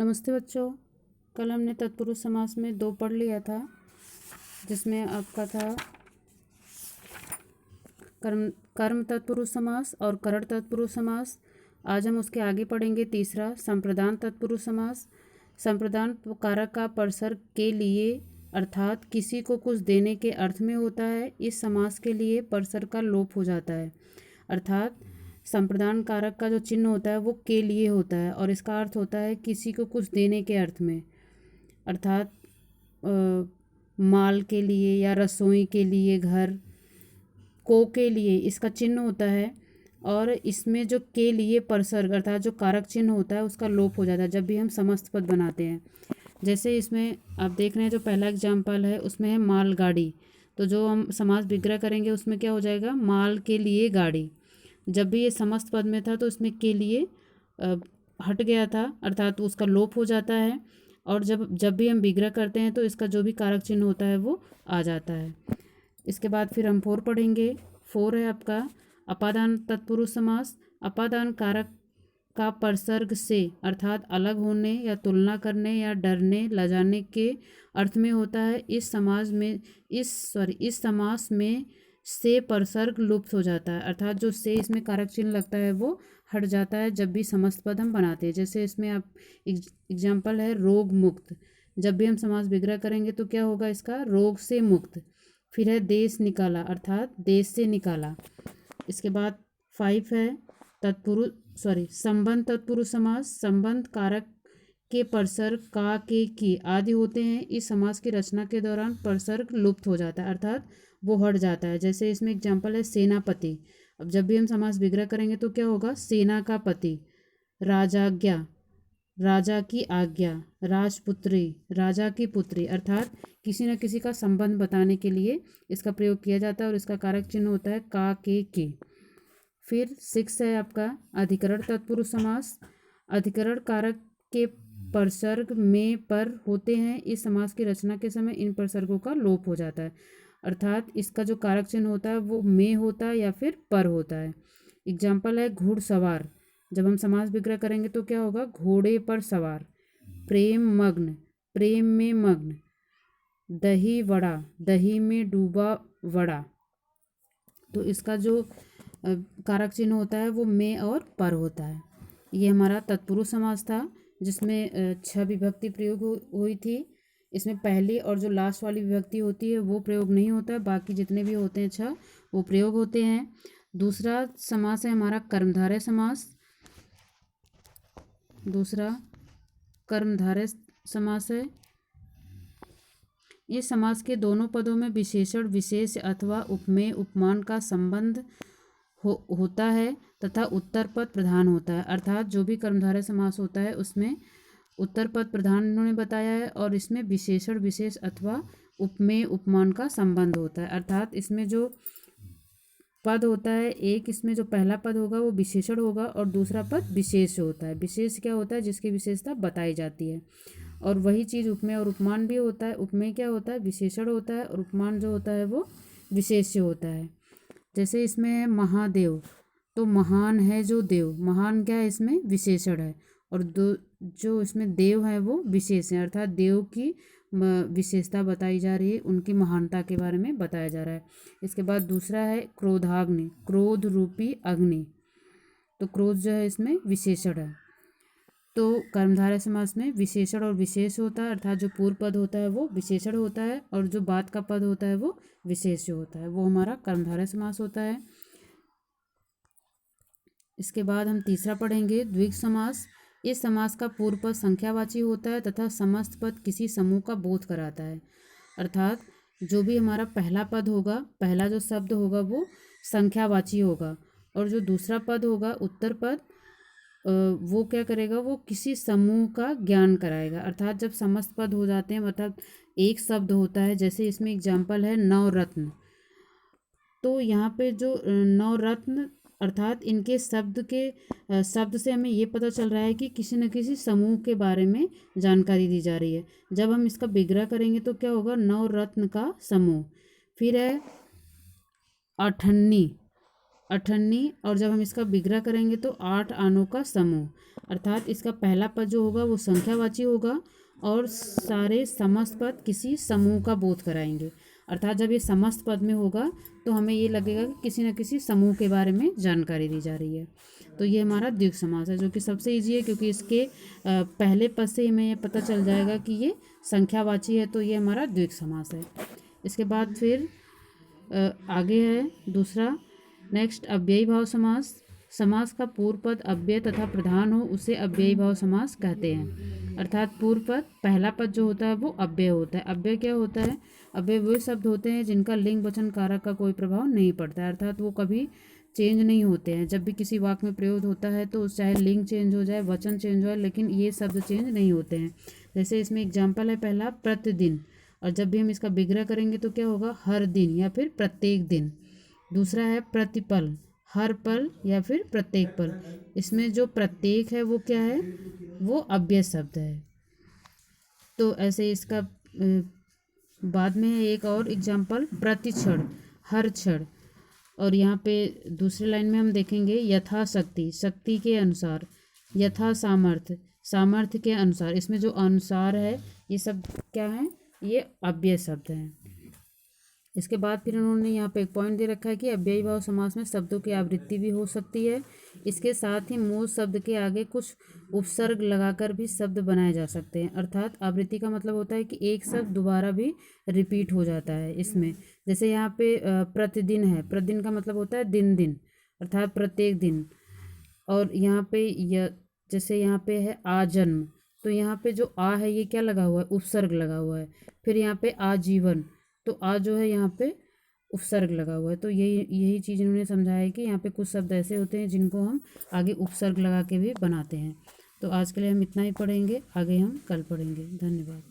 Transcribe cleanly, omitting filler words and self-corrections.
नमस्ते बच्चों। कल हमने तत्पुरुष समास में 2 पढ़ लिया था, जिसमें आपका था कर्म तत्पुरुष समास और करण तत्पुरुष समास। आज हम उसके आगे पढ़ेंगे तीसरा संप्रदान तत्पुरुष समास। संप्रदान कारक का परसर्ग के लिए अर्थात किसी को कुछ देने के अर्थ में होता है। इस समास के लिए परसर्ग का लोप हो जाता है, अर्थात संप्रदान कारक का जो चिन्ह होता है वो के लिए होता है और इसका अर्थ होता है किसी को कुछ देने के अर्थ में, अर्थात माल के लिए या रसोई के लिए, घर को के लिए इसका चिन्ह होता है। और इसमें जो के लिए परसर्ग अर्थात जो कारक चिन्ह होता है उसका लोप हो जाता है जब भी हम समस्त पद बनाते हैं। जैसे इसमें आप देख रहे हैं जो पहला एग्जाम्पल है उसमें है मालगाड़ी, तो जो हम समास विग्रह करेंगे उसमें क्या हो जाएगा, माल के लिए गाड़ी। जब भी ये समस्त पद में था तो इसमें के लिए हट गया था, अर्थात तो उसका लोप हो जाता है। और जब भी हम विग्रह करते हैं तो इसका जो भी कारक चिन्ह होता है वो आ जाता है। इसके बाद फिर हम 4 पढ़ेंगे। 4 है आपका अपादान तत्पुरुष समास। अपादान कारक का परसर्ग से अर्थात अलग होने या तुलना करने या डरने लजाने के अर्थ में होता है। इस समास में से परसर्ग लुप्त हो जाता है, अर्थात जो से इसमें कारक चिन्ह लगता है वो हट जाता है जब भी समस्त पद हम बनाते हैं। जैसे इसमें आप एग्जाम्पल है रोग मुक्त, जब भी हम समास विग्रह करेंगे तो क्या होगा, इसका रोग से मुक्त। फिर है देश निकाला, अर्थात देश से निकाला। इसके बाद 5 है संबंध तत्पुरुष समास। संबंध कारक के परसर्ग का, के, की आदि होते हैं। इस समास की रचना के दौरान परसर्ग लुप्त हो जाता है, अर्थात वो हट जाता है। जैसे इसमें एग्जाम्पल है सेनापति। अब जब भी हम समास विग्रह करेंगे तो क्या होगा, सेना का पति, राजाज्ञा, राजा की आज्ञा, राजपुत्री, राजा की पुत्री, अर्थात किसी न किसी का संबंध बताने के लिए इसका प्रयोग किया जाता है और इसका कारक चिन्ह होता है का, के, की। फिर 6 है आपका अधिकरण तत्पुरुष समास। अधिकरण कारक के परसर्ग में पर होते हैं। इस समास की रचना के समय इन परसर्गों का लोप हो जाता है, अर्थात इसका जो कारक चिन्ह होता है वो में होता है या फिर पर होता है। एग्जाम्पल है घुड़सवार। जब हम समास विग्रह करेंगे तो क्या होगा, घोड़े पर सवार। प्रेम मग्न, प्रेम में मग्न। दही वड़ा, दही में डूबा वड़ा। तो इसका जो कारक चिन्ह होता है वो में और पर होता है। ये हमारा तत्पुरुष समास था जिसमें 6 विभक्ति प्रयोग हुई थी। इसमें पहली और जो लास्ट वाली विभक्ति होती है वो प्रयोग नहीं होता है, बाकी जितने भी होते हैं 6 वो प्रयोग होते हैं। दूसरा समास है हमारा कर्मधारय समास। दूसरा कर्मधारय समास है। इस समास के दोनों पदों में विशेषण विशेष अथवा उपमेय उपमान का संबंध होता है तथा उत्तर पद प्रधान होता है, अर्थात जो भी कर्मधारय समास होता है उसमें उत्तर पद प्रधान इन्होंने बताया है और इसमें विशेषण विशेष अथवा उपमेय उपमान का संबंध होता है। अर्थात इसमें जो पद होता है, एक इसमें जो पहला पद होगा वो विशेषण होगा और दूसरा पद विशेष होता है। विशेष क्या होता है, जिसकी विशेषता बताई जाती है। और वही चीज़ उपमेय और उपमान भी होता है। उपमेय क्या होता है, विशेषण होता है, और उपमान जो होता है वो विशेष्य होता है। जैसे इसमें है महादेव, तो महान है जो देव, महान क्या है इसमें विशेषण है, और जो इसमें देव है वो विशेष है, अर्थात देव की विशेषता बताई जा रही है, उनकी महानता के बारे में बताया जा रहा है। इसके बाद दूसरा है क्रोधाग्नि, क्रोध रूपी अग्नि, तो क्रोध जो है इसमें विशेषण है। तो कर्मधारय समास में विशेषण और विशेष होता है, अर्थात जो पूर्व पद होता है वो विशेषण होता है और जो बाद का पद होता है वो विशेष होता है, वो हमारा कर्मधारय समास होता है। इसके बाद हम तीसरा पढ़ेंगे द्विग समास। इस समास का पूर्व पद संख्यावाची होता है तथा समस्त पद किसी समूह का बोध कराता है, अर्थात जो भी हमारा पहला पद होगा, पहला जो शब्द होगा वो संख्यावाची होगा और जो दूसरा पद होगा उत्तर पद वो क्या करेगा, वो किसी समूह का ज्ञान कराएगा। अर्थात जब समस्त पद हो जाते हैं मतलब एक शब्द होता है, जैसे इसमें एग्जाम्पल है नवरत्न, तो यहाँ पे जो नवरत्न अर्थात इनके शब्द से हमें ये पता चल रहा है कि किसी न किसी समूह के बारे में जानकारी दी जा रही है। जब हम इसका विग्रह करेंगे तो क्या होगा, नवरत्न का समूह। फिर है अठन्नी, और जब हम इसका विग्रह करेंगे तो 8 आनों का समूह। अर्थात इसका पहला पद जो होगा वो संख्यावाची होगा और सारे समस्त पद किसी समूह का बोध कराएंगे। अर्थात जब ये समस्त पद में होगा तो हमें ये लगेगा कि किसी न किसी समूह के बारे में जानकारी दी जा रही है। तो ये हमारा द्विगु समास है, जो कि सबसे ईजी है, क्योंकि इसके पहले पद से हमें ये पता चल जाएगा कि ये संख्यावाची है, तो ये हमारा द्विगु समास है। इसके बाद फिर आगे है दूसरा, नेक्स्ट अव्ययी भाव समास। समास का पूर्व पद अव्यय तथा प्रधान हो उसे अव्ययी भाव समास कहते हैं। अर्थात पूर्व पद पहला पद जो होता है वो अव्यय होता है। अव्यय क्या होता है? अव्यय वे शब्द होते हैं जिनका लिंग वचन कारक का कोई प्रभाव नहीं पड़ता है, अर्थात वो कभी चेंज नहीं होते हैं। जब भी किसी वाक्य में प्रयोग होता है तो चाहे लिंग चेंज हो जाए, वचन चेंज हो जाए, लेकिन ये शब्द चेंज नहीं होते हैं। जैसे इसमें एग्जाम्पल है पहला प्रतिदिन, और जब भी हम इसका विग्रह करेंगे तो क्या होगा? हर दिन या फिर प्रत्येक दिन। दूसरा है प्रतिपल, हर पल या फिर प्रत्येक पल। इसमें जो प्रत्येक है वो क्या है? वो अव्यय शब्द है। तो ऐसे इसका बाद में है एक और एग्जाम्पल प्रतिक्षण, हर क्षण। और यहाँ पे दूसरी लाइन में हम देखेंगे यथाशक्ति, शक्ति के अनुसार, यथा सामर्थ्य, सामर्थ्य के अनुसार। इसमें जो अनुसार है ये सब क्या है? ये अव्यय शब्द हैं। इसके बाद फिर उन्होंने यहाँ पे एक पॉइंट दे रखा है कि अव्ययी भाव समास में शब्दों की आवृत्ति भी हो सकती है। इसके साथ ही मूल शब्द के आगे कुछ उपसर्ग लगाकर भी शब्द बनाए जा सकते हैं। अर्थात आवृत्ति का मतलब होता है कि एक शब्द दोबारा भी रिपीट हो जाता है इसमें। जैसे यहाँ पे प्रतिदिन है, प्रतिदिन का मतलब होता है दिन दिन, अर्थात प्रत्येक दिन। और यहाँ पे जैसे यहाँ पे है आजन्म, तो यहाँ पे जो आ है ये क्या लगा हुआ है? उपसर्ग लगा हुआ है। फिर यहाँ पे आजीवन, तो आ जो है यहाँ पे उपसर्ग लगा हुआ है। तो यही चीज़ इन्होंने समझाया है कि यहाँ पे कुछ शब्द ऐसे होते हैं जिनको हम आगे उपसर्ग लगा के भी बनाते हैं। तो आज के लिए हम इतना ही पढ़ेंगे, आगे हम कल पढ़ेंगे। धन्यवाद।